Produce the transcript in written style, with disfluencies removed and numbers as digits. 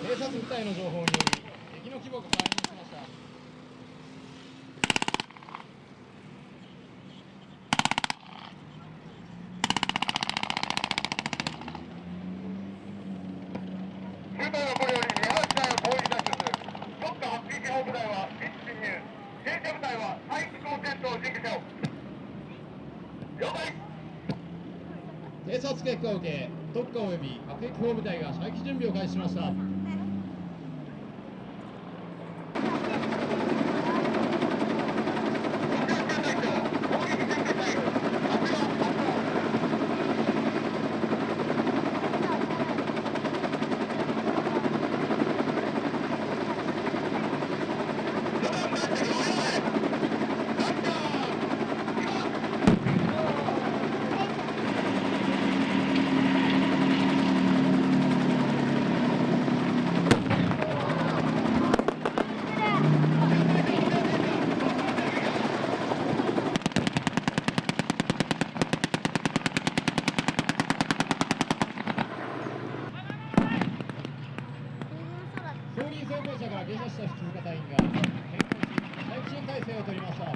警察部隊の情報により敵の規模が確認しました。中東はこれより2発から攻撃脱出。特化発撃砲部隊は位置侵入。戦車部隊は対機構戦闘を準備せよ。了解。偵察結果を受け、特化及び迫撃砲部隊が射撃準備を開始しました。装輪装甲車から下車した引き付け隊員が変更し、射撃陣態勢を取りました。